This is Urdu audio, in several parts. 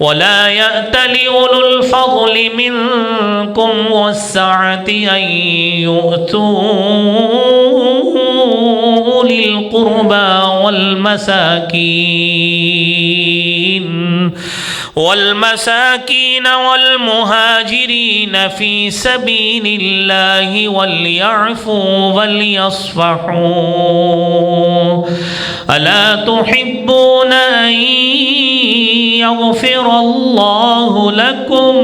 ولا يأتل أولو الفضل منكم والسعة أن يؤتوا أولي القربى والمساكين والمهاجرين في سبيل الله وليعفوا وليصفحوا ألا تحبون أن يغفر الله لكم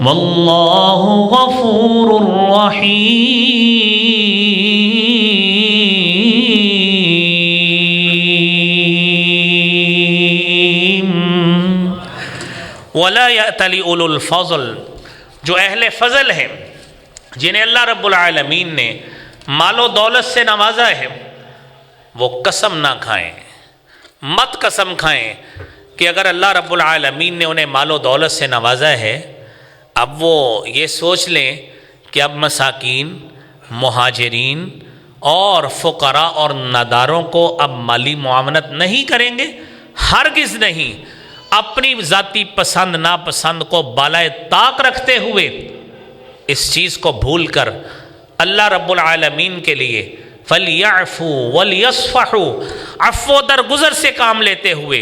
والله غفور رحيم. ولا يأتل أولو الفضل، جو اہل فضل ہیں جنہیں اللہ رب العالمین نے مال و دولت سے نوازا ہے، وہ قسم نہ کھائیں، مت قسم کھائیں کہ اگر اللہ رب العالمین نے انہیں مال و دولت سے نوازا ہے اب وہ یہ سوچ لیں کہ اب مساکین، مہاجرین اور فقراء اور ناداروں کو اب مالی معاونت نہیں کریں گے. ہرگز نہیں. اپنی ذاتی پسند ناپسند کو بالائے طاق رکھتے ہوئے اس چیز کو بھول کر اللہ رب العالمین کے لیے فَلْيَعْفُوا وَلْيَصْفَحُوا، عفو درگزر سے کام لیتے ہوئے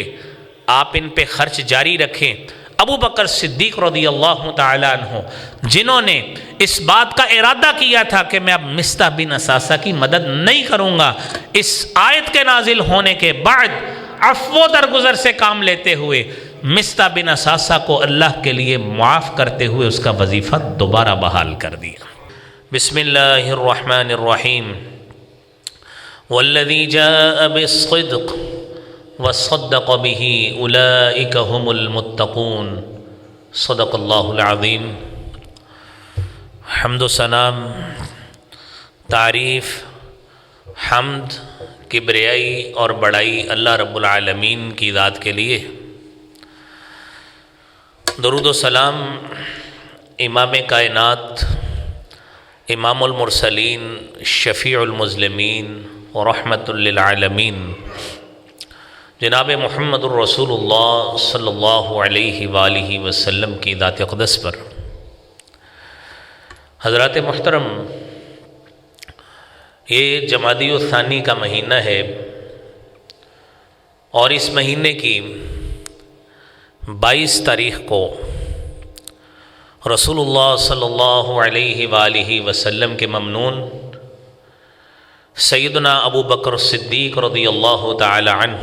آپ ان پہ خرچ جاری رکھیں. ابو بکر صدیق رضی اللہ تعالیٰ عنہ جنہوں نے اس بات کا ارادہ کیا تھا کہ میں اب مصطح بن اثاثہ کی مدد نہیں کروں گا، اس آیت کے نازل ہونے کے بعد عفو درگزر سے کام لیتے ہوئے مصطح بن اثاثہ کو اللہ کے لیے معاف کرتے ہوئے اس کا وظیفہ دوبارہ بحال کر دیا. بسم اللہ الرحمن الرحیم. والذی جاء بالصدق وصدق به اولئک هم المتقون. صدق اللہ العظیم. حمد و ثنا، تعریف، حمد، کبریائی اور بڑائی اللہ رب العالمین کی ذات کے لیے. درود و سلام امام کائنات، امام المرسلین، شفیع المذنبین ورحمۃ للعالمین جناب محمد الرسول اللہ صلی اللہ علیہ وآلہ وسلم کی ذات اقدس پر. حضرات محترم، یہ جمادی الثانی کا مہینہ ہے اور اس مہینے کی 22 تاریخ کو رسول اللہ صلی اللہ علیہ وآلہ وسلم کے ممنون سیدنا ابو بکر صدیق رضی اللہ تعالی عنہ،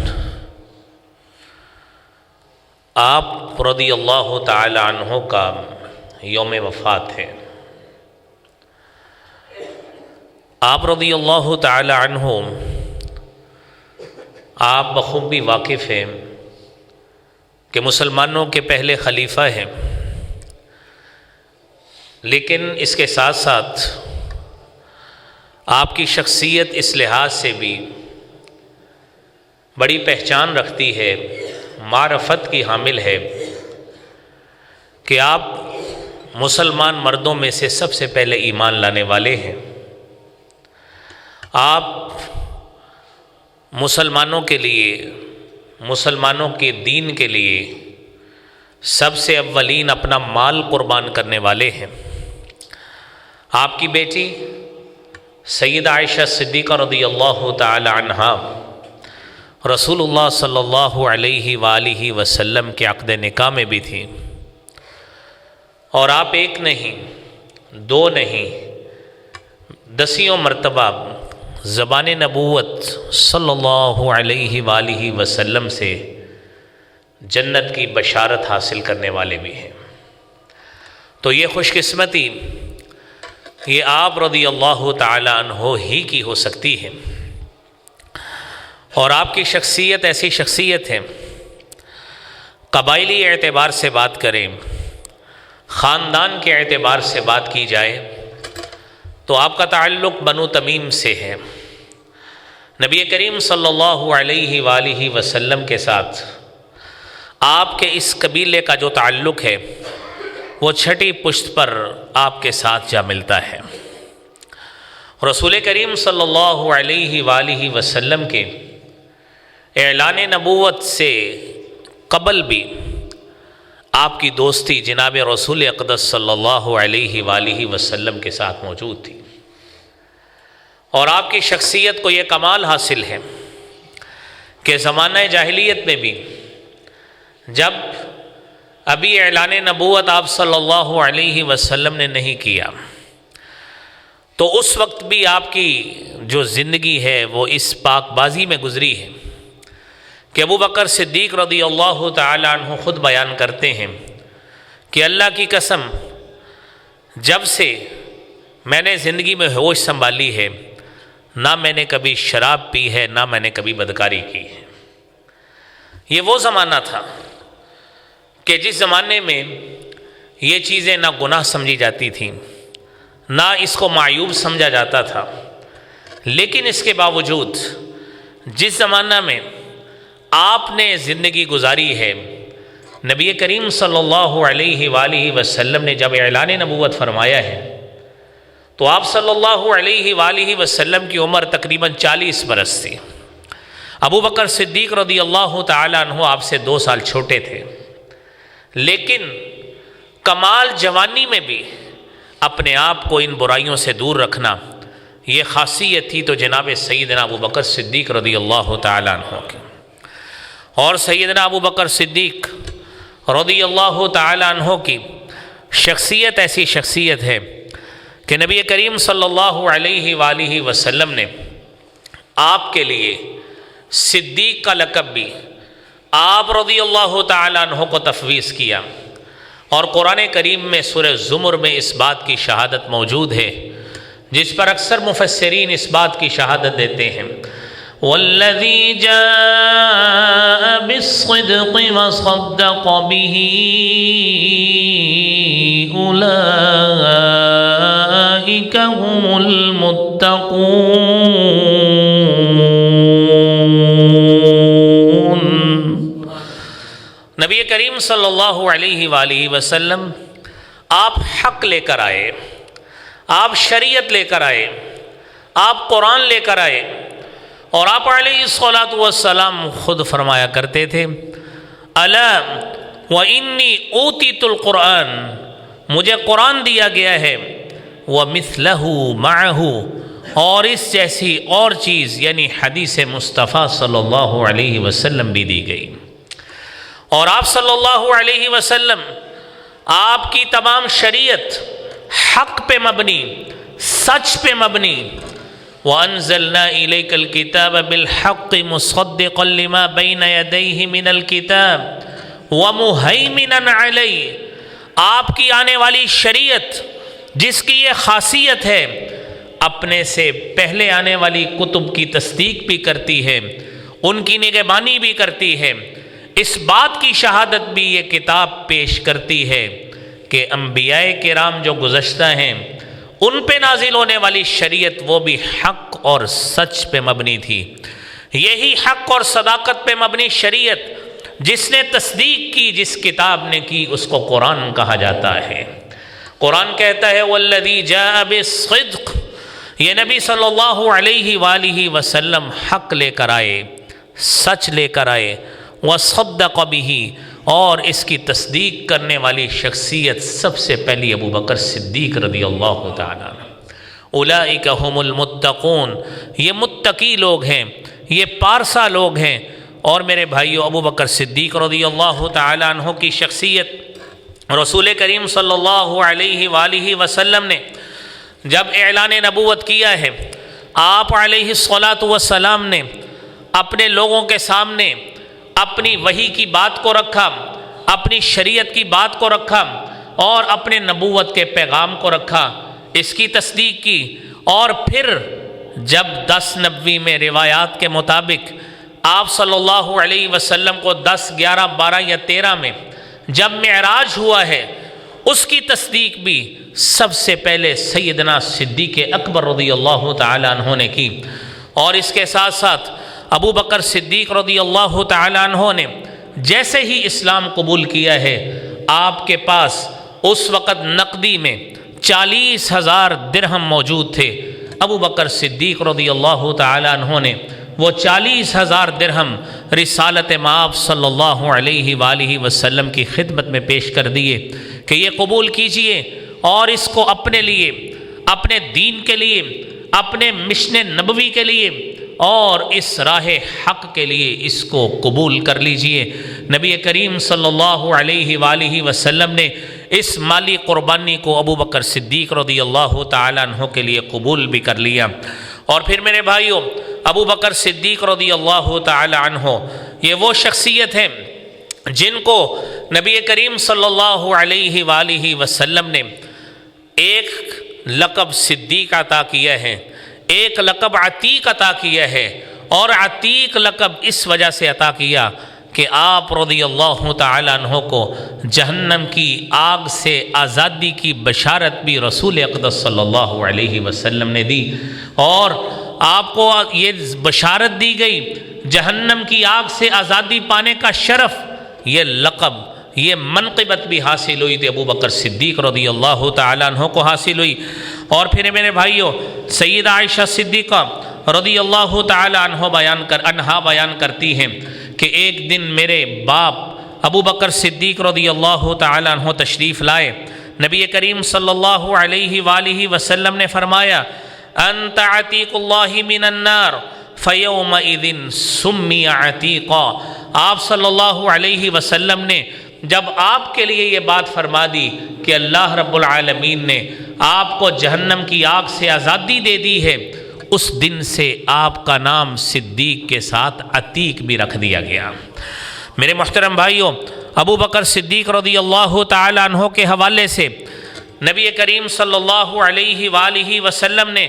آپ رضی اللہ تعالی عنہ کا یوم وفات ہے. آپ رضی اللہ تعالی عنہ آپ بخوبی واقف ہیں کہ مسلمانوں کے پہلے خلیفہ ہیں، لیکن اس کے ساتھ ساتھ آپ کی شخصیت اس لحاظ سے بھی بڑی پہچان رکھتی ہے، معرفت کی حامل ہے کہ آپ مسلمان مردوں میں سے سب سے پہلے ایمان لانے والے ہیں. آپ مسلمانوں کے لیے، مسلمانوں کے دین کے لیے سب سے اولین اپنا مال قربان کرنے والے ہیں. آپ کی بیٹی سیدہ عائشہ صدیقہ رضی اللہ تعالی عنہا رسول اللہ صلی اللہ علیہ وآلہ وسلم کے عقد نکاح میں بھی تھی، اور آپ ایک نہیں، دو نہیں، 10 مرتبہ زبان نبوت صلی اللہ علیہ وآلہ وسلم سے جنت کی بشارت حاصل کرنے والے بھی ہیں. تو یہ خوش قسمتی یہ آپ رضی اللہ تعالی عنہ ہی کی ہو سکتی ہے. اور آپ کی شخصیت ایسی شخصیت ہے، قبائلی اعتبار سے بات کریں، خاندان کے اعتبار سے بات کی جائے تو آپ کا تعلق بنو تمیم سے ہے. نبی کریم صلی اللہ علیہ وآلہ وسلم کے ساتھ آپ کے اس قبیلے کا جو تعلق ہے وہ چھٹی پشت پر آپ کے ساتھ جا ملتا ہے. رسول کریم صلی اللہ علیہ وآلہ وسلم کے اعلان نبوت سے قبل بھی آپ کی دوستی جناب رسول اقدس صلی اللہ علیہ وآلہ وسلم کے ساتھ موجود تھی، اور آپ کی شخصیت کو یہ کمال حاصل ہے کہ زمانہ جاہلیت میں بھی جب ابھی اعلان نبوت آپ صلی اللہ علیہ وسلم نے نہیں کیا، تو اس وقت بھی آپ کی جو زندگی ہے وہ اس پاک بازی میں گزری ہے کہ ابو بکر صدیق رضی اللہ تعالی عنہ خود بیان کرتے ہیں کہ اللہ کی قسم، جب سے میں نے زندگی میں ہوش سنبھالی ہے، نہ میں نے کبھی شراب پی ہے، نہ میں نے کبھی بدکاری کی ہے۔ یہ وہ زمانہ تھا کہ جس زمانے میں یہ چیزیں نہ گناہ سمجھی جاتی تھیں، نہ اس کو معیوب سمجھا جاتا تھا، لیکن اس کے باوجود جس زمانہ میں آپ نے زندگی گزاری ہے، نبی کریم صلی اللہ علیہ وآلہ وسلم نے جب اعلان نبوت فرمایا ہے تو آپ صلی اللہ علیہ وآلہ وسلم کی عمر تقریباً 40 برس تھی۔ ابو بکر صدیق رضی اللہ تعالی عنہ آپ سے 2 سال چھوٹے تھے، لیکن کمال جوانی میں بھی اپنے آپ کو ان برائیوں سے دور رکھنا، یہ خاصیت تھی تو جناب سیدنا ابو بکر صدیق رضی اللہ تعالی عنہ کی۔ اور سیدنا ابو بکر صدیق رضی اللہ تعالی عنہ کی شخصیت ایسی شخصیت ہے کہ نبی کریم صلی اللہ علیہ وآلہ وسلم نے آپ کے لیے صدیق کا لقب بھی آپ رضی اللہ تعالی عنہ کو تفویض کیا، اور قرآن کریم میں سورہ زمر میں اس بات کی شہادت موجود ہے، جس پر اکثر مفسرین اس بات کی شہادت دیتے ہیں، والذی جاء بالصدق وصدق به اولئک هم المتقون۔ نبی کریم صلی اللہ علیہ وآلہ وسلم آپ حق لے کر آئے، آپ شریعت لے کر آئے، آپ قرآن لے کر آئے، اور آپ علیہ الصلاۃ والسلام خود فرمایا کرتے تھے، الا وانی اوتیت القرآن، مجھے قرآن دیا گیا ہے، ومثلہ معہ، اور اس جیسی اور چیز یعنی حدیث مصطفیٰ صلی اللہ علیہ وسلم بھی دی گئی۔ اور آپ صلی اللہ علیہ وسلم، آپ کی تمام شریعت حق پہ مبنی، سچ پہ مبنی، وَأَنزَلْنَا إِلَيْكَ الْكِتَابَ بِالْحَقِّ مُصَدِّقًا لِمَا بَيْنَ يَدَيْهِ مِنَ الْكِتَابِ وَمُهَيْمِنًا عَلَيْهِ، آپ کی آنے والی شریعت جس کی یہ خاصیت ہے، اپنے سے پہلے آنے والی کتب کی تصدیق بھی کرتی ہے، ان کی نگہبانی بھی کرتی ہے۔ اس بات کی شہادت بھی یہ کتاب پیش کرتی ہے کہ انبیاء کرام جو گزشتہ ہیں، ان پہ نازل ہونے والی شریعت وہ بھی حق اور سچ پہ مبنی تھی۔ یہی حق اور صداقت پہ مبنی شریعت جس نے تصدیق کی، جس کتاب نے کی، اس کو قرآن کہا جاتا ہے۔ قرآن کہتا ہے والذی جاء بالصدق، یہ نبی صلی اللہ علیہ وآلہ وسلم حق لے کر آئے، سچ لے کر آئے، وصدق بہ، اور اس کی تصدیق کرنے والی شخصیت سب سے پہلی ابو بکر صدیق رضی اللہ تعالیٰ عنہ۔ اولئک هم المتقون، یہ متقی لوگ ہیں، یہ پارسا لوگ ہیں۔ اور میرے بھائیو، ابو بکر صدیق رضی اللہ تعالیٰ عنہ کی شخصیت رسول کریم صلی اللہ علیہ وآلہ وسلم نے جب اعلان نبوت کیا ہے، آپ علیہ الصلاۃ والسلام نے اپنے لوگوں کے سامنے اپنی وحی کی بات کو رکھا، اپنی شریعت کی بات کو رکھا، اور اپنے نبوت کے پیغام کو رکھا، اس کی تصدیق کی۔ اور پھر جب 10 نبوی میں روایات کے مطابق آپ صلی اللہ علیہ وسلم کو 10، 11، 12 یا 13 میں جب معراج ہوا ہے، اس کی تصدیق بھی سب سے پہلے سیدنا صدیق اکبر رضی اللہ تعالیٰ عنہ نے کی۔ اور اس کے ساتھ ساتھ ابو بکر صدیق رضی اللہ تعالیٰ عنہ نے جیسے ہی اسلام قبول کیا ہے، آپ کے پاس اس وقت نقدی میں 40,000 درہم موجود تھے۔ ابو بکر صدیق رضی اللہ تعالیٰ عنہ نے وہ 40,000 درہم رسالت مآب صلی اللہ علیہ وآلہ وسلم کی خدمت میں پیش کر دیے کہ یہ قبول کیجئے اور اس کو اپنے لیے، اپنے دین کے لیے، اپنے مشن نبوی کے لیے اور اس راہ حق کے لیے اس کو قبول کر لیجئے۔ نبی کریم صلی اللہ علیہ وآلہ وسلم نے اس مالی قربانی کو ابو بکر صدیق رضی اللہ تعالیٰ عنہ کے لیے قبول بھی کر لیا۔ اور پھر میرے بھائیوں، ابو بکر صدیق رضی اللہ تعالیٰ عنہ یہ وہ شخصیت ہیں جن کو نبی کریم صلی اللہ علیہ وآلہ وسلم نے ایک لقب صدیق عطا کیا ہے، ایک لقب عتیق عطا کیا ہے، اور عتیق لقب اس وجہ سے عطا کیا کہ آپ رضی اللہ تعالیٰ عنہ کو جہنم کی آگ سے آزادی کی بشارت بھی رسول اقدس صلی اللہ علیہ وسلم نے دی، اور آپ کو یہ بشارت دی گئی جہنم کی آگ سے آزادی پانے کا شرف، یہ لقب، یہ منقبت بھی حاصل ہوئی تھی ابو بکر صدیق رضی اللہ تعالیٰ عنہ کو حاصل ہوئی۔ اور پھر میرے بھائیوں، سیدہ عائشہ صدیقہ رضی اللہ تعالیٰ عنہا بیان کرتی ہیں کہ ایک دن میرے باپ ابو بکر صدیق رضی اللہ تعالیٰ عنہ تشریف لائے، نبی کریم صلی اللہ علیہ وآلہ وسلم نے فرمایا انت عتیق اللہ من النار فیومئذ سمی عتیقا۔ آپ صلی اللہ علیہ وسلم نے جب آپ کے لیے یہ بات فرما دی کہ اللہ رب العالمین نے آپ کو جہنم کی آگ سے آزادی دے دی ہے، اس دن سے آپ کا نام صدیق کے ساتھ عتیق بھی رکھ دیا گیا۔ میرے محترم بھائیوں، ابو بکر صدیق رضی اللہ تعالیٰ عنہ کے حوالے سے نبی کریم صلی اللہ علیہ وآلہ وسلم نے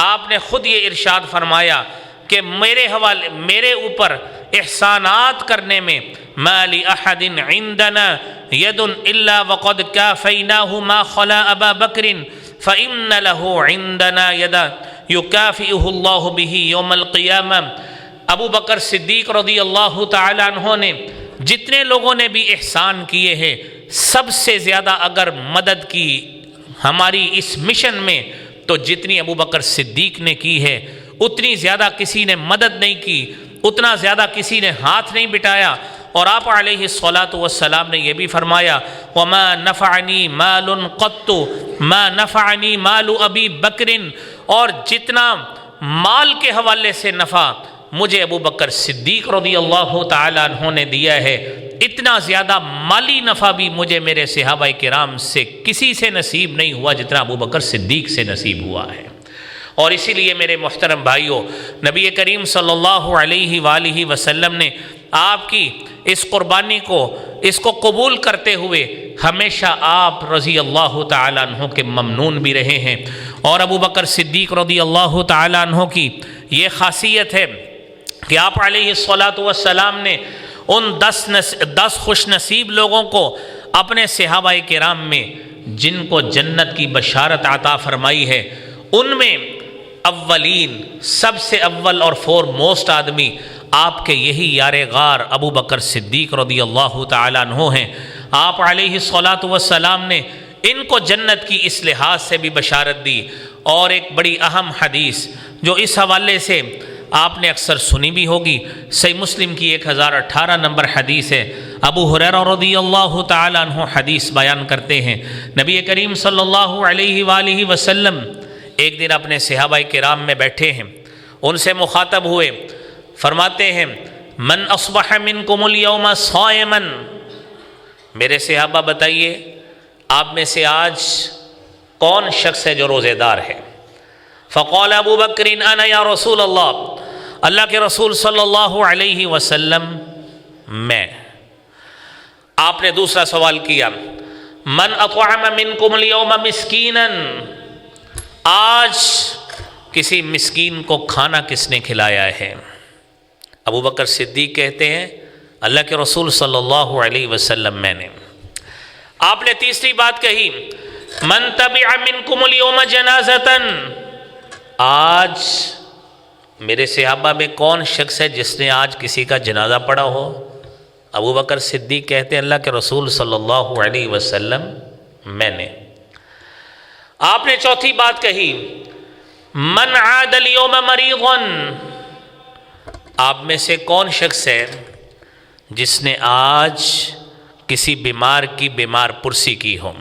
آپ نے خود یہ ارشاد فرمایا کہ میرے اوپر احسانات کرنے میں ما لأحد عندنا ید الا وقد کافیناہ ما خلا ابا بکر فإن له عندنا یدا یکافئہ اللہ بہ یوم القیامہ۔ ابو بکر صدیق رضی اللہ تعالیٰ عنہ نے جتنے لوگوں نے بھی احسان کیے ہیں، سب سے زیادہ اگر مدد کی ہماری اس مشن میں تو جتنی ابو بکر صدیق نے کی ہے، اتنی زیادہ کسی نے مدد نہیں کی، اتنا زیادہ کسی نے ہاتھ نہیں بٹایا۔ اور آپ علیہ الصلاۃ والسلام نے یہ بھی فرمایا وما نفعنی مال قط ما نفعنی مال ابی بکر، اور جتنا مال کے حوالے سے نفع مجھے ابو بکر صدیق رضی اللہ تعالیٰ عنہ نے دیا ہے، اتنا زیادہ مالی نفع بھی مجھے میرے صحابہ کرام سے کسی سے نصیب نہیں ہوا جتنا ابو بکر صدیق سے نصیب ہوا ہے۔ اور اسی لیے میرے محترم بھائیوں، نبی کریم صلی اللہ علیہ وآلہ وسلم نے آپ کی اس قربانی کو، اس کو قبول کرتے ہوئے ہمیشہ آپ رضی اللہ تعالیٰ عنہ کے ممنون بھی رہے ہیں۔ اور ابو بکر صدیق رضی اللہ تعالیٰ عنہ کی یہ خاصیت ہے کہ آپ علیہ الصلاۃ والسلام نے ان 10 خوش نصیب لوگوں کو اپنے صحابہ کرام میں جن کو جنت کی بشارت عطا فرمائی ہے، ان میں اولین، سب سے اول اور فور موسٹ آدمی آپ کے یہی یار غار ابو بکر صدیق رضی اللہ تعالیٰ عنہ ہیں۔ آپ علیہ الصلاۃ والسلام نے ان کو جنت کی اس لحاظ سے بھی بشارت دی۔ اور ایک بڑی اہم حدیث جو اس حوالے سے آپ نے اکثر سنی بھی ہوگی، صحیح مسلم کی 1018 نمبر حدیث ہے۔ ابو ہریرہ رضی اللہ تعالیٰ عنہ حدیث بیان کرتے ہیں، نبی کریم صلی اللہ علیہ وآلہ وسلم ایک دن اپنے صحابہ کرام میں بیٹھے ہیں، ان سے مخاطب ہوئے، فرماتے ہیں من اصبح منکم اليوم صائما، میرے صحابہ بتائیے آپ میں سے آج کون شخص ہے جو روزے دار ہے؟ فقال ابو بکر انا یا رسول اللہ کے رسول صلی اللہ علیہ وسلم میں۔ آپ نے دوسرا سوال کیا من اطعم منکم اليوم مسکینا، آج کسی مسکین کو کھانا کس نے کھلایا ہے؟ ابو بکر صدیق کہتے ہیں اللہ کے رسول صلی اللہ علیہ وسلم میں نے۔ آپ نے تیسری بات کہی من تبع منکم اليوم جنازۃ، آج میرے صحابہ میں کون شخص ہے جس نے آج کسی کا جنازہ پڑھا ہو؟ ابو بکر صدیق کہتے ہیں اللہ کے رسول صلی اللہ علیہ وسلم میں نے۔ آپ نے چوتھی بات کہی من عاد اليوم مریضا، آپ میں سے کون شخص ہے جس نے آج کسی بیمار کی بیمار پرسی کی ہو؟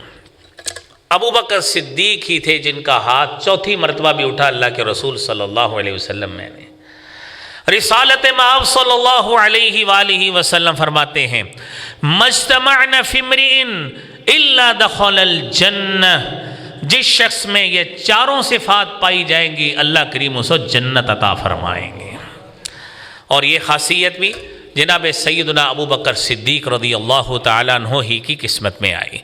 ابو بکر صدیق ہی تھے جن کا ہاتھ چوتھی مرتبہ بھی اٹھا اللہ کے رسول صلی اللہ علیہ وسلم میں نے۔ رسالت مآب صلی اللہ علیہ وآلہ وسلم فرماتے ہیں مجتمعنا فی امرئ الا دخل الجنہ، جس شخص میں یہ چاروں صفات پائی جائیں گی اللہ کریم اسے جنت عطا فرمائیں گے۔ اور یہ خاصیت بھی جناب سیدنا ابو بکر صدیق رضی اللہ تعالیٰ عنہ ہی کی قسمت میں آئی۔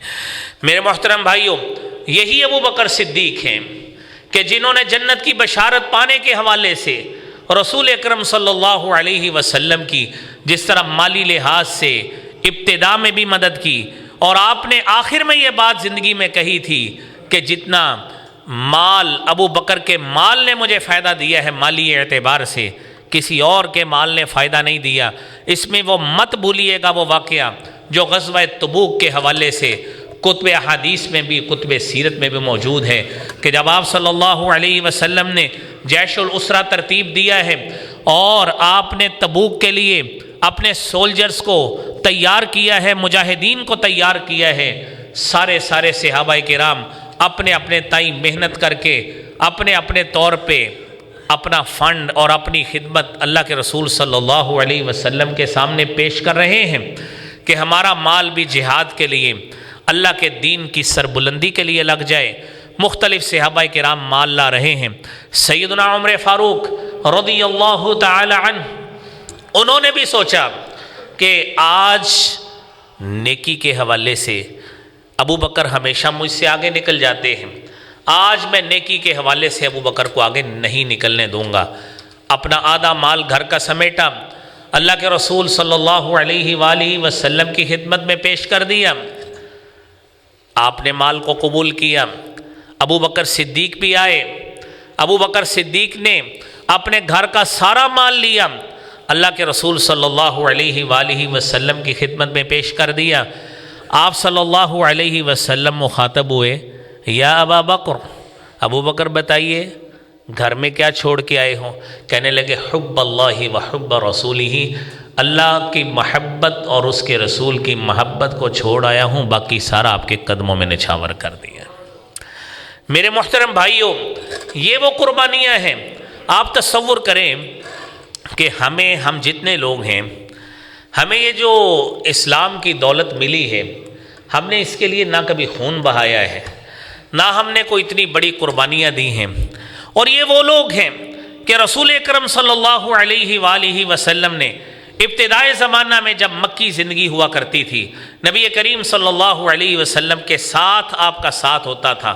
میرے محترم بھائیوں، یہی ابو بکر صدیق ہیں کہ جنہوں نے جنت کی بشارت پانے کے حوالے سے رسول اکرم صلی اللہ علیہ وسلم کی جس طرح مالی لحاظ سے ابتدا میں بھی مدد کی، اور آپ نے آخر میں یہ بات زندگی میں کہی تھی کہ جتنا مال ابو بکر کے مال نے مجھے فائدہ دیا ہے مالی اعتبار سے، کسی اور کے مال نے فائدہ نہیں دیا۔ اس میں وہ مت بھولیے گا وہ واقعہ جو غزوہ تبوک کے حوالے سے کتب احادیث میں بھی کتب سیرت میں بھی موجود ہے کہ جب آپ صلی اللہ علیہ وسلم نے جیش الاسرہ ترتیب دیا ہے اور آپ نے تبوک کے لیے اپنے سولجرز کو تیار کیا ہے، مجاہدین کو تیار کیا ہے، سارے صحابہ کرام اپنے اپنے تئیں محنت کر کے اپنے اپنے طور پہ اپنا فنڈ اور اپنی خدمت اللہ کے رسول صلی اللہ علیہ وسلم کے سامنے پیش کر رہے ہیں کہ ہمارا مال بھی جہاد کے لیے اللہ کے دین کی سربلندی کے لیے لگ جائے۔ مختلف صحابہ کرام مال لا رہے ہیں۔ سیدنا عمر فاروق رضی اللہ تعالی عنہ انہوں نے بھی سوچا کہ آج نیکی کے حوالے سے ابو بکر ہمیشہ مجھ سے آگے نکل جاتے ہیں، آج میں نیکی کے حوالے سے ابو بکر کو آگے نہیں نکلنے دوں گا۔ اپنا آدھا مال گھر کا سمیٹا، اللہ کے رسول صلی اللہ علیہ وآلہ وسلم کی خدمت میں پیش کر دیا۔ آپ نے مال کو قبول کیا۔ ابو بکر صدیق بھی آئے۔ ابو بکر صدیق نے اپنے گھر کا سارا مال لیا، اللہ کے رسول صلی اللہ علیہ وآلہ وسلم کی خدمت میں پیش کر دیا۔ آپ صلی اللہ علیہ وسلم مخاطب ہوئے، یا ابا بکر، ابو بکر بتائیے گھر میں کیا چھوڑ کے آئے ہوں؟ کہنے لگے حب اللہ و حب رسولہ، اللہ کی محبت اور اس کے رسول کی محبت کو چھوڑ آیا ہوں، باقی سارا آپ کے قدموں میں نچھاور کر دیا۔ میرے محترم بھائیوں، یہ وہ قربانیاں ہیں۔ آپ تصور کریں کہ ہم جتنے لوگ ہیں، ہمیں یہ جو اسلام کی دولت ملی ہے، ہم نے اس کے لیے نہ کبھی خون بہایا ہے، نہ ہم نے کوئی اتنی بڑی قربانیاں دی ہیں۔ اور یہ وہ لوگ ہیں کہ رسول اکرم صلی اللہ علیہ وآلہ وسلم نے ابتدائی زمانہ میں جب مکی زندگی ہوا کرتی تھی، نبی کریم صلی اللہ علیہ وسلم کے ساتھ آپ کا ساتھ ہوتا تھا۔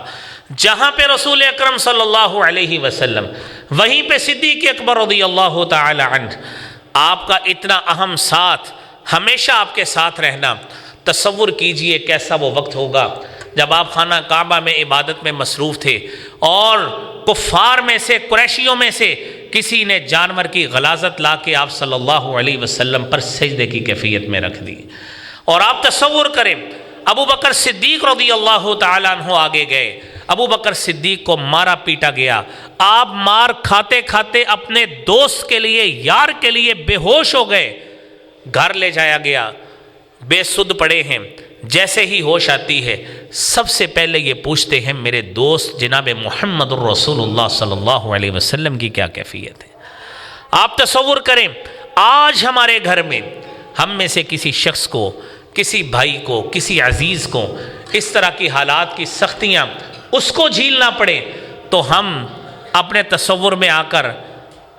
جہاں پہ رسول اکرم صلی اللہ علیہ وسلم، وہیں پہ صدیق اکبر رضی اللہ تعالی عنہ، آپ کا اتنا اہم ساتھ، ہمیشہ آپ کے ساتھ رہنا۔ تصور کیجئے کیسا وہ وقت ہوگا جب آپ خانہ کعبہ میں عبادت میں مصروف تھے اور کفار میں سے، قریشیوں میں سے کسی نے جانور کی غلاظت لا کے آپ صلی اللہ علیہ وسلم پر سجدے کی کیفیت میں رکھ دی۔ اور آپ تصور کریں ابو بکر صدیق رضی اللہ تعالیٰ عنہ آگے گئے، ابو بکر صدیق کو مارا پیٹا گیا، آپ مار کھاتے کھاتے اپنے دوست کے لیے، یار کے لیے بے ہوش ہو گئے، گھر لے جایا گیا، بے سدھ پڑے ہیں۔ جیسے ہی ہوش آتی ہے سب سے پہلے یہ پوچھتے ہیں میرے دوست جناب محمد الرسول اللہ صلی اللہ علیہ وسلم کی کیا کیفیت ہے۔ آپ تصور کریں آج ہمارے گھر میں ہم میں سے کسی شخص کو، کسی بھائی کو، کسی عزیز کو اس طرح کی حالات کی سختیاں اس کو جھیلنا پڑے تو ہم اپنے تصور میں آ کر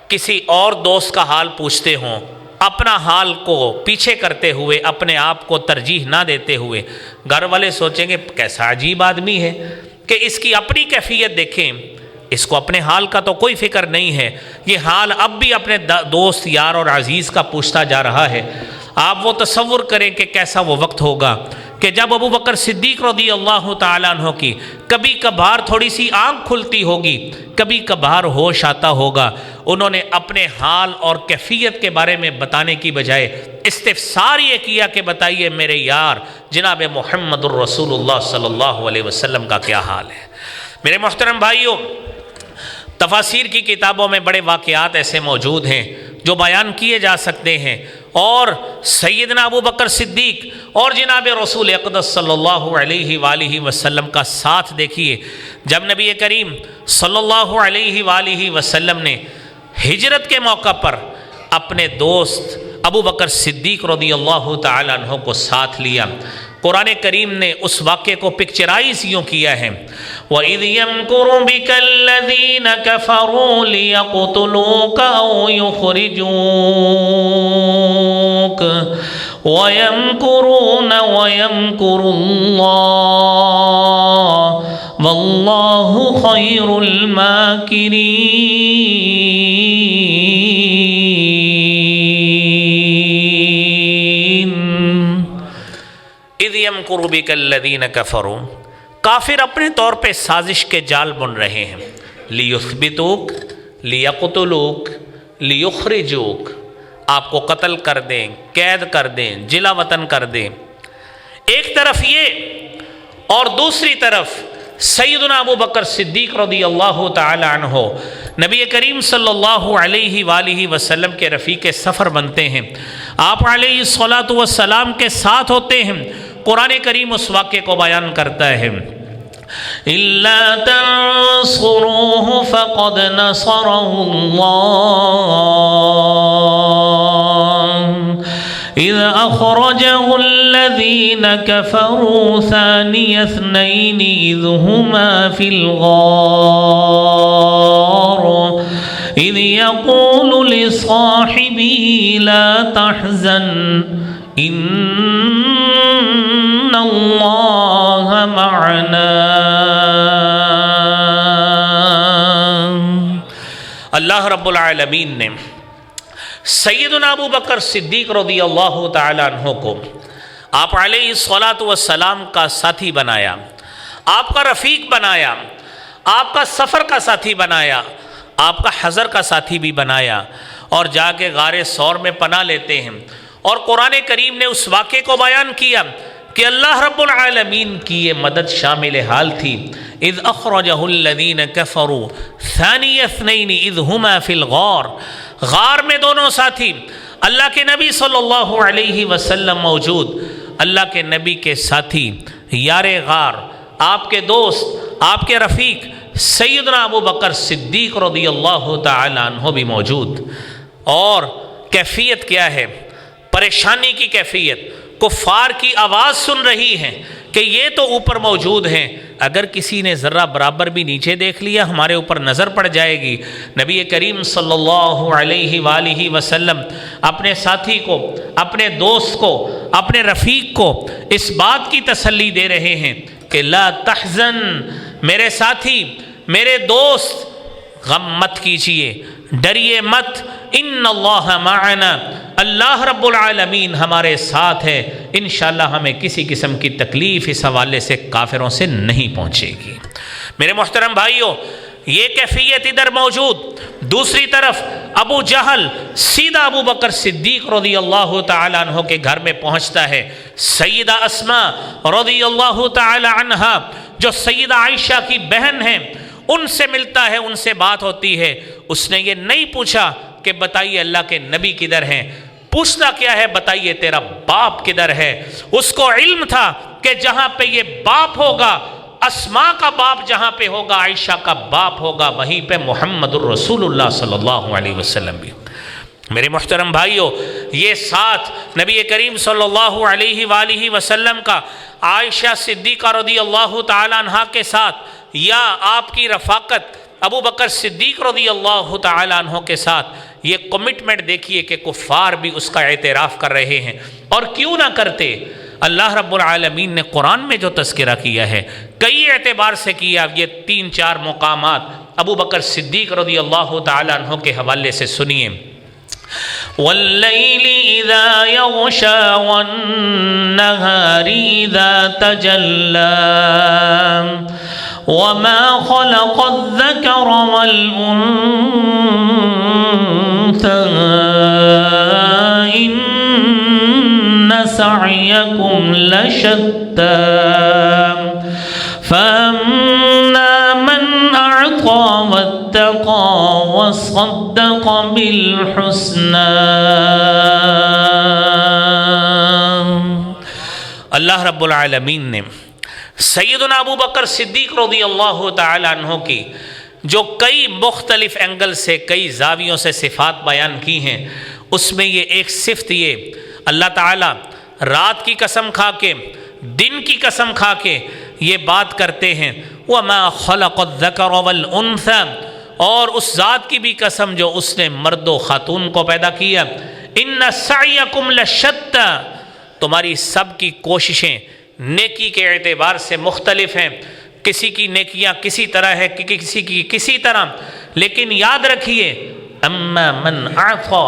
کسی اور دوست کا حال پوچھتے ہوں، اپنا حال کو پیچھے کرتے ہوئے، اپنے آپ کو ترجیح نہ دیتے ہوئے، گھر والے سوچیں گے کیسا عجیب آدمی ہے کہ اس کی اپنی کیفیت دیکھیں، اس کو اپنے حال کا تو کوئی فکر نہیں ہے، یہ حال اب بھی اپنے دوست، یار اور عزیز کا پوچھتا جا رہا ہے۔ آپ وہ تصور کریں کہ کیسا وہ وقت ہوگا کہ جب ابو بکر صدیق رضی اللہ تعالیٰ عنہ کی کبھی کبھار تھوڑی سی آنکھ کھلتی ہوگی، کبھی کبھار ہوش آتا ہوگا، انہوں نے اپنے حال اور کیفیت کے بارے میں بتانے کی بجائے استفسار یہ کیا کہ بتائیے میرے یار جناب محمد الرسول اللہ صلی اللہ علیہ وسلم کا کیا حال ہے۔ میرے محترم بھائیوں، تفاسیر کی کتابوں میں بڑے واقعات ایسے موجود ہیں جو بیان کیے جا سکتے ہیں، اور سیدنا ابو بکر صدیق اور جناب رسول اقدس صلی اللہ علیہ وآلہ وسلم کا ساتھ دیکھیے۔ جب نبی کریم صلی اللہ علیہ وآلہ وسلم نے ہجرت کے موقع پر اپنے دوست ابو بکر صدیق رضی اللہ تعالیٰ عنہ کو ساتھ لیا، قرآن کریم نے اس واقعے کو پکچرائز یوں کیا ہے، وَإِذْ يَمْكُرُ بِكَ الَّذِينَ كَفَرُوا لِيَقْتُلُوكَ أَوْ يُخْرِجُوكَ وَيَمْكُرُونَ وَيَمْكُرُ اللَّهُ وَاللَّهُ خَيْرُ الْمَاكِرِينَ۔ اِذْ يَمْكُرُ بِكَ الَّذِينَ كَفَرُوا، کافر اپنے طور پہ سازش کے جال بن رہے ہیں، لِيُثْبِتُوكَ لِيَقْتُلُوكَ لِيُخْرِجُوكَ، آپ کو قتل کر دیں، قید کر دیں، جلا وطن کر دیں۔ ایک طرف یہ، اور دوسری طرف سیدنا ابو بکر صدیق رضی اللہ تعالی عنہ نبی کریم صلی اللہ علیہ وآلہ وسلم کے رفیق سفر بنتے ہیں، آپ علیہ الصلاۃ والسلام کے ساتھ ہوتے ہیں۔ قرآن کریم اس واقعے کو بیان کرتا ہے، إِلَّا تَنْصُرُوهُ فَقَدْ نَصَرَهُ اللَّهُ إِذْ أَخْرَجَهُ الَّذِينَ كَفَرُوا ثَانِيَ اثْنَيْنِ إِذْ هُمَا فِي الْغَارِ إِذْ يَقُولُ لِصَاحِبِهِ لَا تَحْزَنْ إِنَّ اللَّهَ مَعَنَا۔ اللہ رب العالمین نے سیدنا ابو بکر صدیق رضی اللہ تعالیٰ عنہ کو آپ علیہ الصلاۃ والسلام کا ساتھی بنایا، آپ کا رفیق بنایا، آپ کا سفر کا ساتھی بنایا، آپ کا حضر کا ساتھی بھی بنایا، اور جا کے غار ثور میں پناہ لیتے ہیں۔ اور قرآن کریم نے اس واقعے کو بیان کیا کہ اللہ رب العالمین کی یہ مدد شامل حال تھی۔ اذ اخرجہ الذین کفروا ثانی اثنین اذ ہما فی الغار، غار میں دونوں ساتھی، اللہ کے نبی صلی اللہ علیہ وسلم موجود، اللہ کے نبی کے ساتھی، یار غار، آپ کے دوست، آپ کے رفیق سیدنا ابو بکر صدیق رضی اللہ تعالی عنہ بھی موجود۔ اور کیفیت کیا ہے؟ پریشانی کی کیفیت، کفار کی آواز سن رہی ہے کہ یہ تو اوپر موجود ہیں، اگر کسی نے ذرہ برابر بھی نیچے دیکھ لیا ہمارے اوپر نظر پڑ جائے گی۔ نبی کریم صلی اللہ علیہ وآلہ وسلم اپنے ساتھی کو، اپنے دوست کو، اپنے رفیق کو اس بات کی تسلی دے رہے ہیں کہ لا تحزن، میرے ساتھی، میرے دوست، غم مت کیجئے، ڈریے مت، ان اللہ معنا، اللہ رب العالمین ہمارے ساتھ ہے، انشاءاللہ ہمیں کسی قسم کی تکلیف اس حوالے سے کافروں سے نہیں پہنچے گی۔ میرے محترم بھائیوں، یہ کیفیت ادھر موجود، دوسری طرف ابو جہل سیدھا ابو بکر صدیق رضی اللہ تعالیٰ عنہ کے گھر میں پہنچتا ہے، سیدہ اسماء رضی اللہ تعالیٰ عنہا جو سیدہ عائشہ کی بہن ہیں، ان سے ملتا ہے، ان سے بات ہوتی ہے۔ اس نے یہ نہیں پوچھا کہ بتائیے اللہ کے نبی کدھر ہیں، پوچھنا کیا ہے، بتائیے تیرا باپ کدھر ہے۔ اس کو علم تھا کہ جہاں پہ یہ باپ ہوگا، اسماء کا باپ جہاں پہ ہوگا، عائشہ کا باپ ہوگا، وہیں پہ محمد الرسول اللہ صلی اللہ علیہ وسلم بھی۔ میرے محترم بھائیوں، یہ ساتھ نبی کریم صلی اللہ علیہ وآلہ وسلم کا عائشہ صدیقہ رضی اللہ تعالیٰ عنہ کے ساتھ، یا آپ کی رفاقت ابو بکر صدیق رضی اللہ تعالیٰ عنہ کے ساتھ، یہ کمٹمنٹ دیکھیے کہ کفار بھی اس کا اعتراف کر رہے ہیں، اور کیوں نہ کرتے۔ اللہ رب العالمین نے قرآن میں جو تذکرہ کیا ہے، کئی اعتبار سے کیا، یہ 3-4 مقامات ابو بکر صدیق رضی اللہ تعالیٰ عنہ کے حوالے سے سنیے۔ وَاللَّيْلِ إِذَا يَغْشَى وَالنَّهَارِ إِذَا تَجَلَّى وَمَا خَلَقَ الذَّكَرَ وَالْأُنثَى إِنَّ سَعْيَكُمْ لَشَتَّى فَأَمَّا مَنْ أَعْطَى وَاتَّقَى وصدق بالحسنى۔ اللہ رب العالمین نے سیدنا ابو بکر صدیق رضی اللہ تعالی عنہ کی جو کئی مختلف اینگل سے کئی زاویوں سے صفات بیان کی ہیں، اس میں یہ ایک صفت یہ اللہ تعالیٰ رات کی قسم کھا کے دن کی قسم کھا کے یہ بات کرتے ہیں وَمَا خَلَقَ الذَّكَرَ وَالْأُنثَى، اور اس ذات کی بھی قسم جو اس نے مرد و خاتون کو پیدا کیا، إِنَّ سَعْيَكُمْ لَشَتَّى، تمہاری سب کی کوششیں نیکی کے اعتبار سے مختلف ہیں، کسی کی نیکیاں کسی طرح ہے، کسی کی کسی طرح، لیکن یاد رکھیے اما من اعطى،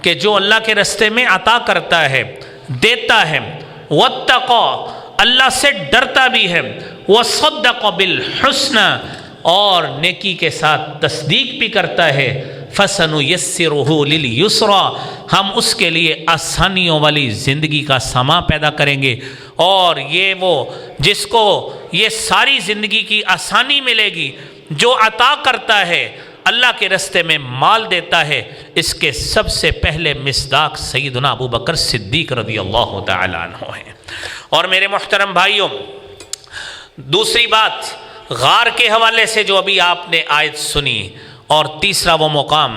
کہ جو اللہ کے راستے میں عطا کرتا ہے، دیتا ہے، واتقى، اللہ سے ڈرتا بھی ہے، وصدق بالحسنى، اور نیکی کے ساتھ تصدیق بھی کرتا ہے، فَسَنُيَسِّرُهُ لِلْيُسْرَى، ہم اس کے لیے آسانیوں والی زندگی کا سامان پیدا کریں گے، اور یہ وہ جس کو یہ ساری زندگی کی آسانی ملے گی، جو عطا کرتا ہے، اللہ کے راستے میں مال دیتا ہے، اس کے سب سے پہلے مصداق سیدنا ابو بکر صدیق رضی اللہ تعالی عنہ ہیں۔ اور میرے محترم بھائیوں، دوسری بات غار کے حوالے سے جو ابھی آپ نے آیت سنی، اور تیسرا وہ مقام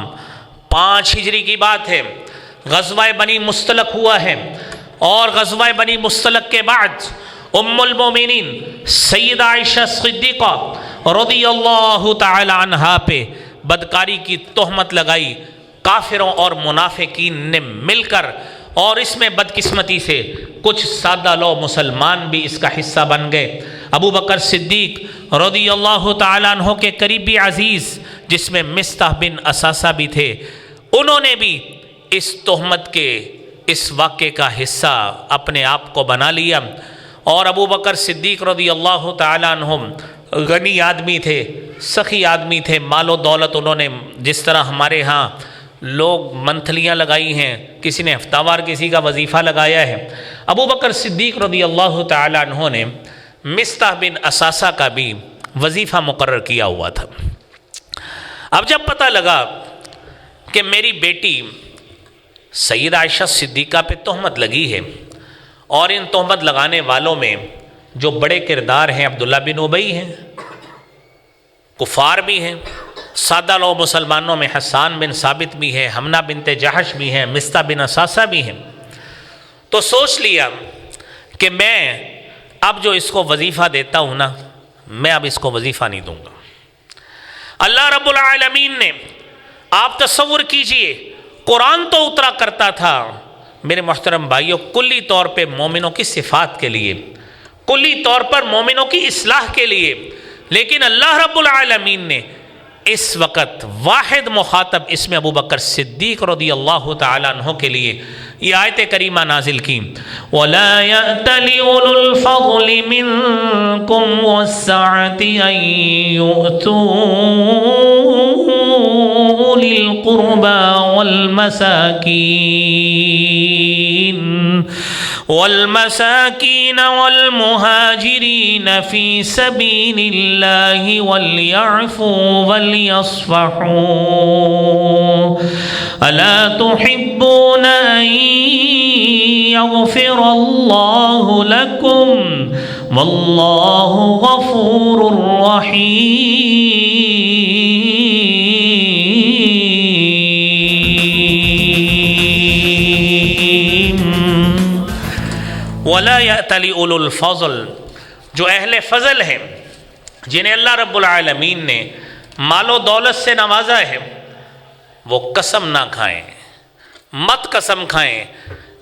5 ہجری کی بات ہے، غزوہ بنی مستلق ہوا ہے، اور غزوہ بنی مستلق کے بعد ام المومنین سیدہ عائشہ صدیقہ رضی اللہ تعالی عنہا پہ بدکاری کی تہمت لگائی کافروں اور منافقین نے مل کر، اور اس میں بدقسمتی سے کچھ سادہ لو مسلمان بھی اس کا حصہ بن گئے۔ ابو بکر صدیق رضی اللہ تعالیٰ عنہ کے قریبی عزیز جس میں مصطح بن اساسہ بھی تھے، انہوں نے بھی اس تہمت کے اس واقعے کا حصہ اپنے آپ کو بنا لیا، اور ابو بکر صدیق رضی اللہ تعالیٰ عنہ غنی آدمی تھے، سخی آدمی تھے، مال و دولت انہوں نے جس طرح ہمارے ہاں لوگ منتھلیاں لگائی ہیں، کسی نے ہفتہ وار کسی کا وظیفہ لگایا ہے، ابو بکر صدیق رضی اللہ تعالیٰ عنہ نے مصطح بن اساسہ کا بھی وظیفہ مقرر کیا ہوا تھا۔ اب جب پتہ لگا کہ میری بیٹی سیدہ عائشہ صدیقہ پہ تہمت لگی ہے، اور ان تہمت لگانے والوں میں جو بڑے کردار ہیں عبداللہ بن ابی ہیں، کفار بھی ہیں، سادہ لو مسلمانوں میں حسان بن ثابت بھی ہیں، حمنہ بنت جحش بھی ہیں، مصطح بن اساسہ بھی ہیں، تو سوچ لیا کہ میں اب جو اس کو وظیفہ دیتا ہوں نا، میں اب اس کو وظیفہ نہیں دوں گا۔ اللہ رب العالمین نے، آپ تصور کیجئے، قرآن تو اترا کرتا تھا میرے محترم بھائیوں کلی طور پہ مومنوں کی صفات کے لیے، کلی طور پر مومنوں کی اصلاح کے لیے، لیکن اللہ رب العالمین نے اس وقت واحد مخاطب اس میں ابو بکر صدیق رضی اللہ تعالیٰ عنہ کے لیے یہ آیت کریمہ نازل کی، وَلَا يَأْتَلِ أُولُو الْفَضْلِ مِنْكُمْ وَالسَّعَةِ أَنْ يُؤْتُوا أُولِي الْقُرْبَى والمساكين والمهاجرين في سبيل الله وليعفوا وليصفحوا ألا تحبون أن يغفر الله لكم والله غفور رحيم۔ وَلَا يَأْتَلِ أُولُو الْفَضْلِ، جو اہل فضل ہیں، جنہیں اللہ رب العالمین نے مال و دولت سے نوازا ہے، وہ قسم نہ کھائیں، مت قسم کھائیں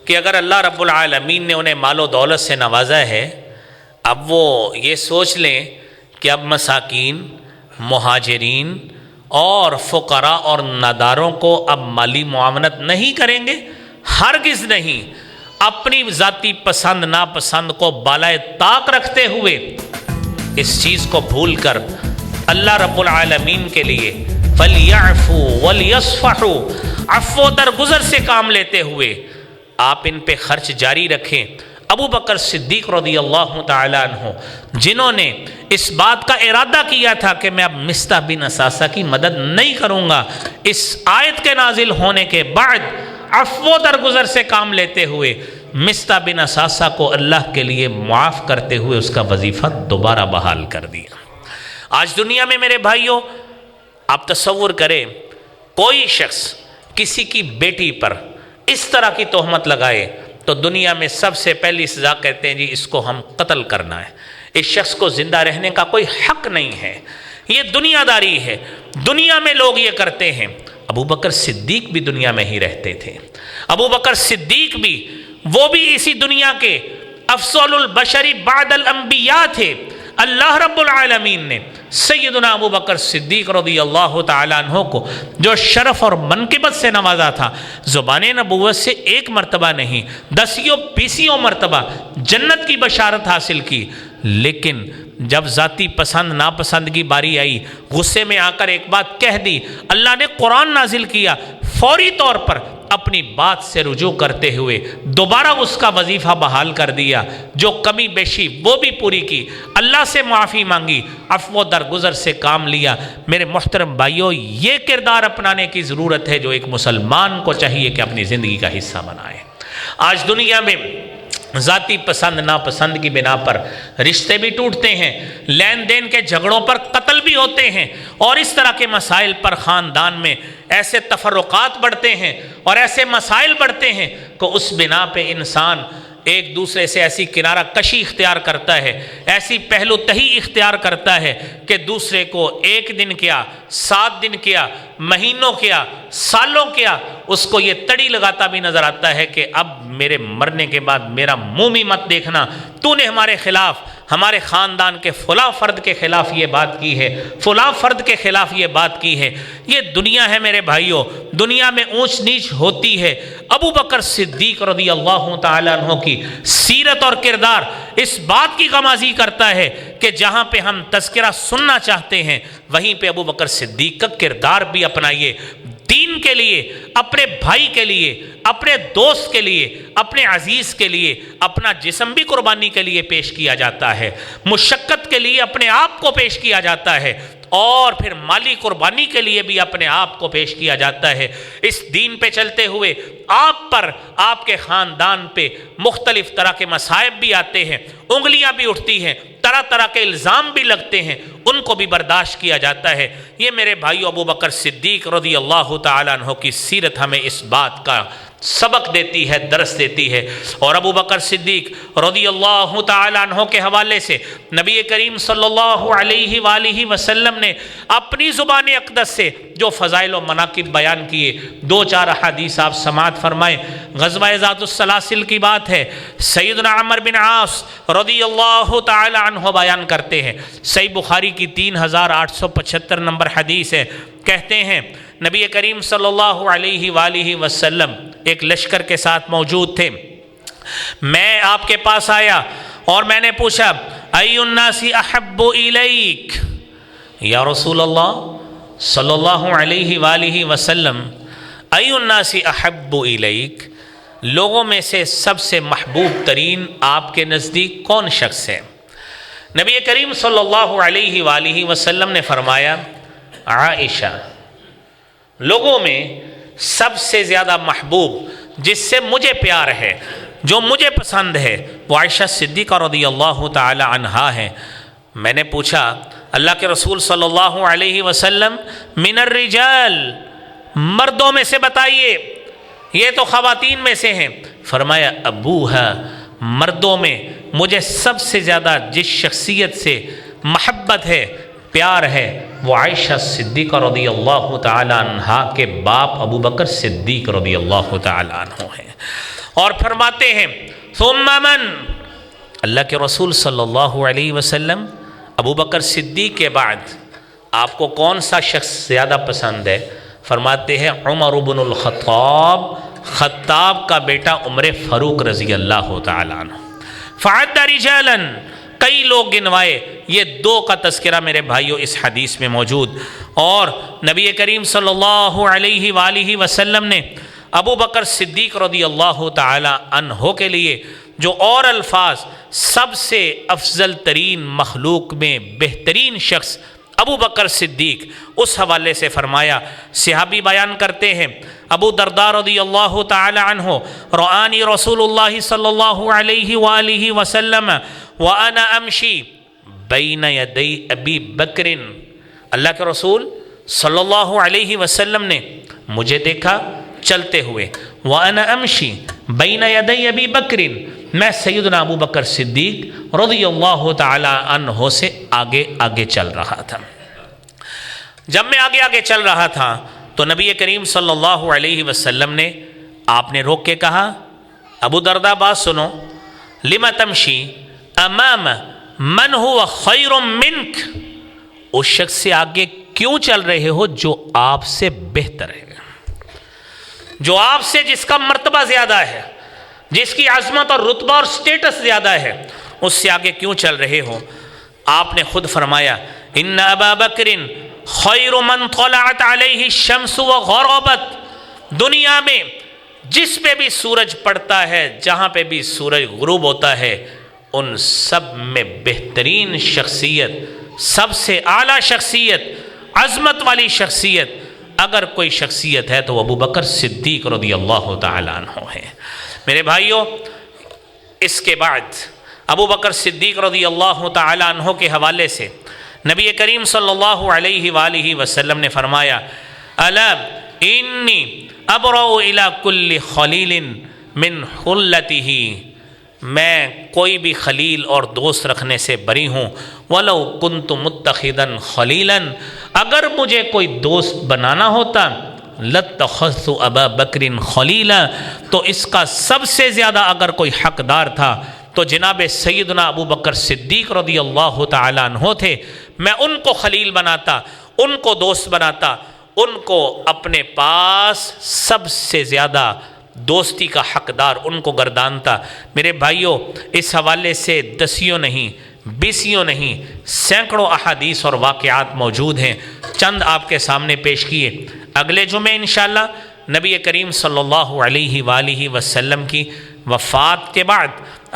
کہ اگر اللہ رب العالمین نے انہیں مال و دولت سے نوازا ہے، اب وہ یہ سوچ لیں کہ اب مساکین، مہاجرین اور فقراء اور ناداروں کو اب مالی معاونت نہیں کریں گے۔ ہرگز نہیں۔ اپنی ذاتی پسند ناپسند کو بالائے طاق رکھتے ہوئے اس چیز کو بھول کر اللہ رب العالمین کے لیے فَلْيَعْفُوا وَلْيَصْفَحُوا، عفو درگزر سے کام لیتے ہوئے آپ ان پہ خرچ جاری رکھیں، ابو بکر صدیق رضی اللہ تعالیٰ عنہ جنہوں نے اس بات کا ارادہ کیا تھا کہ میں اب مصطح بن اثاثہ کی مدد نہیں کروں گا، اس آیت کے نازل ہونے کے بعد عفو درگزر سے کام لیتے ہوئے مصطح بن اثاثہ کو اللہ کے لیے معاف کرتے ہوئے اس کا وظیفہ دوبارہ بحال کر دیا۔ آج دنیا میں میرے بھائیوں آپ تصور کریں، کوئی شخص کسی کی بیٹی پر اس طرح کی تہمت لگائے تو دنیا میں سب سے پہلی سزا کہتے ہیں جی اس کو ہم قتل کرنا ہے، اس شخص کو زندہ رہنے کا کوئی حق نہیں ہے، یہ دنیا داری ہے، دنیا میں لوگ یہ کرتے ہیں۔ ابو بکر صدیق بھی دنیا میں ہی رہتے تھے، ابو بکر صدیق بھی وہ بھی اسی دنیا کے افضل البشر بعد الانبیاء تھے۔ اللہ رب العالمین نے سیدنا ابو بکر صدیق رضی اللہ تعالیٰ عنہ کو جو شرف اور منقبت سے نوازا تھا، زبان نبوت سے ایک مرتبہ نہیں 10 مرتبہ جنت کی بشارت حاصل کی، لیکن جب ذاتی پسند ناپسند کی باری آئی، غصے میں آ کر ایک بات کہہ دی، اللہ نے قرآن نازل کیا، فوری طور پر اپنی بات سے رجوع کرتے ہوئے دوبارہ اس کا وظیفہ بحال کر دیا، جو کمی بیشی وہ بھی پوری کی، اللہ سے معافی مانگی، عفو درگزر سے کام لیا۔ میرے محترم بھائیوں، یہ کردار اپنانے کی ضرورت ہے جو ایک مسلمان کو چاہیے کہ اپنی زندگی کا حصہ بنائے۔ آج دنیا میں ذاتی پسند ناپسند کی بنا پر رشتے بھی ٹوٹتے ہیں، لین دین کے جھگڑوں پر قتل بھی ہوتے ہیں، اور اس طرح کے مسائل پر خاندان میں ایسے تفرقات بڑھتے ہیں اور ایسے مسائل بڑھتے ہیں کہ اس بنا پہ انسان ایک دوسرے سے ایسی کنارہ کشی اختیار کرتا ہے، ایسی پہلو تہی اختیار کرتا ہے کہ دوسرے کو 1 دن کیا 7 دن کیا مہینوں کیا سالوں کیا اس کو یہ تڑی لگاتا بھی نظر آتا ہے کہ اب میرے مرنے کے بعد میرا منہ بھی مت دیکھنا، تو نے ہمارے خلاف، ہمارے خاندان کے فلاں فرد کے خلاف یہ بات کی ہے، فلاں فرد کے خلاف یہ بات کی ہے۔ یہ دنیا ہے میرے بھائیوں، دنیا میں اونچ نیچ ہوتی ہے۔ ابو بکر صدیق رضی اللہ تعالیٰ عنہ کی سیرت اور کردار اس بات کی غمازی کرتا ہے کہ جہاں پہ ہم تذکرہ سننا چاہتے ہیں وہیں پہ ابو بکر صدیق کا کردار بھی اپنائیے۔ دین کے لیے، اپنے بھائی کے لیے، اپنے دوست کے لیے، اپنے عزیز کے لیے اپنا جسم بھی قربانی کے لیے پیش کیا جاتا ہے، مشقت کے لیے اپنے آپ کو پیش کیا جاتا ہے، اور پھر مالی قربانی کے لیے بھی اپنے آپ کو پیش کیا جاتا ہے۔ اس دین پہ چلتے ہوئے آپ پر، آپ کے خاندان پہ مختلف طرح کے مصائب بھی آتے ہیں، انگلیاں بھی اٹھتی ہیں، طرح طرح کے الزام بھی لگتے ہیں، ان کو بھی برداشت کیا جاتا ہے۔ یہ میرے بھائیو ابو بکر صدیق رضی اللہ تعالیٰ عنہ کی سیرت ہمیں اس بات کا سبق دیتی ہے، درس دیتی ہے۔ اور ابو بکر صدیق رضی اللہ تعالیٰ عنہ کے حوالے سے نبی کریم صلی اللہ علیہ وآلہ وسلم نے اپنی زبان اقدس سے جو فضائل و مناقب بیان کیے، 2-4 احادیث آپ سماعت فرمائیں۔ غزوہ ذات السلاسل کی بات ہے، سیدنا عمر بن عاص رضی اللہ تعالیٰ عنہ بیان کرتے ہیں، صحیح بخاری کی 3875 نمبر حدیث ہے، کہتے ہیں نبی کریم صلی اللہ علیہ وآلہ وسلم ایک لشکر کے ساتھ موجود تھے، میں آپ کے پاس آیا اور میں نے پوچھا ای الناس احب الیک، یا رسول اللہ صلی اللہ علیہ وآلہ وسلم ای الناس احب الیک، لوگوں میں سے سب سے محبوب ترین آپ کے نزدیک کون شخص ہے؟ نبی کریم صلی اللہ علیہ وآلہ وسلم نے فرمایا عائشہ، لوگوں میں سب سے زیادہ محبوب جس سے مجھے پیار ہے، جو مجھے پسند ہے، وہ عائشہ صدیقہ رضی اللہ تعالی عنہا ہے۔ میں نے پوچھا اللہ کے رسول صلی اللہ علیہ وسلم من الرجال، مردوں میں سے بتائیے، یہ تو خواتین میں سے ہیں۔ فرمایا ابوہا، مردوں میں مجھے سب سے زیادہ جس شخصیت سے محبت ہے، پیار ہے، وہ عائشہ صدیقہ رضی اللہ تعالی عنہا کے باپ ابو بکر صدیق رضی اللہ تعالی عنہ ہیں۔ اور فرماتے ہیں ثم من، اللہ کے رسول صلی اللہ علیہ وسلم ابو بکر صدیق کے بعد آپ کو کون سا شخص زیادہ پسند ہے؟ فرماتے ہیں عمر بن الخطاب، خطاب کا بیٹا عمر فاروق رضی اللہ تعالی عنہ۔ فعد رجالا، کئی لوگ گنوائے، یہ 2 کا تذکرہ میرے بھائیوں اس حدیث میں موجود۔ اور نبی کریم صلی اللہ علیہ وآلہ وسلم نے ابو بکر صدیق رضی اللہ تعالی عنہ کے لیے جو اور الفاظ سب سے افضل ترین مخلوق میں بہترین شخص ابو بکر صدیق، اس حوالے سے فرمایا، صحابی بیان کرتے ہیں ابو درداء رضی اللہ تعالی عنہ، رآنی رسول اللہ صلی اللہ علیہ وآلہ وسلم وانا امشی بین یدی ابی بکر، اللہ کے رسول صلی اللہ علیہ وسلم نے مجھے دیکھا چلتے ہوئے، وانا امشی بین یدی ابی بکر، میں سیدنا ابو بکر صدیق رضی اللہ تعالی عنہ سے آگے آگے چل رہا تھا۔ جب میں آگے آگے چل رہا تھا تو نبی کریم صلی اللہ علیہ وسلم نے آپ نے روک کے کہا، ابو درداء بات سنو، لما تمشی امام من هو خیر منک، اس شخص سے آگے کیوں چل رہے ہو جو آپ سے بہتر ہے، جو آپ سے جس کا مرتبہ زیادہ ہے، جس کی عظمت اور رتبہ اور سٹیٹس زیادہ ہے، اس سے آگے کیوں چل رہے ہو؟ آپ نے خود فرمایا، ان ابا بکر خیر من طلعت علیہ الشمس وغربت، دنیا میں جس پہ بھی سورج پڑتا ہے، جہاں پہ بھی سورج غروب ہوتا ہے، ان سب میں بہترین شخصیت، سب سے اعلیٰ شخصیت، عظمت والی شخصیت اگر کوئی شخصیت ہے تو وہ ابو بکر صدیق رضی اللہ تعالیٰ عنہ ہے۔ میرے بھائیوں، اس کے بعد ابو بکر صدیق رضی اللہ تعالیٰ عنہ کے حوالے سے نبی کریم صلی اللہ علیہ وآلہ وسلم نے فرمایا، الا انی ابرأ الی کل خلیل من خلتہ، میں کوئی بھی خلیل اور دوست رکھنے سے بری ہوں، وَلَوْ كُنْتُ مُتَّخِذًا خَلِيلًا، اگر مجھے کوئی دوست بنانا ہوتا لَاتَّخَذْتُ أَبَا بَكْرٍ خَلِيلًا، تو اس کا سب سے زیادہ اگر کوئی حقدار تھا تو جناب سیدنا ابو بکر صدیق رضی اللہ تعالیٰ عنہ تھے۔ میں ان کو خلیل بناتا، ان کو دوست بناتا، ان کو اپنے پاس سب سے زیادہ دوستی کا حقدار ان کو گردانتا۔ میرے بھائیوں، اس حوالے سے دسیوں نہیں، بیسیوں نہیں، سینکڑوں احادیث اور واقعات موجود ہیں، چند آپ کے سامنے پیش کیے۔ اگلے جمعے انشاءاللہ نبی کریم صلی اللہ علیہ وآلہ وسلم کی وفات کے بعد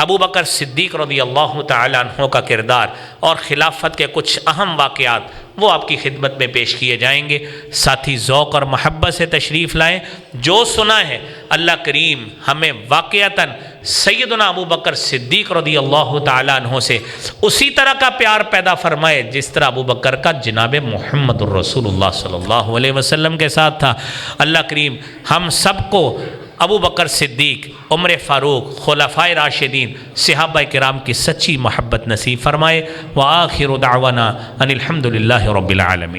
ابو بکر صدیق رضی اللہ تعالیٰ عنہ کا کردار اور خلافت کے کچھ اہم واقعات وہ آپ کی خدمت میں پیش کیے جائیں گے۔ ساتھی ذوق اور محبت سے تشریف لائیں، جو سنا ہے اللہ کریم ہمیں واقعتاً سیدنا ابو بکر صدیق رضی اللہ تعالیٰ عنہ سے اسی طرح کا پیار پیدا فرمائے جس طرح ابو بکر کا جناب محمد الرسول اللہ صلی اللہ علیہ وسلم کے ساتھ تھا۔ اللہ کریم ہم سب کو ابو بکر صدیق، عمر فاروق، خلفائے راشدین، صحابہ کرام کی سچی محبت نصیب فرمائے۔ وآخر دعوانا ان الحمد للہ رب العالمین۔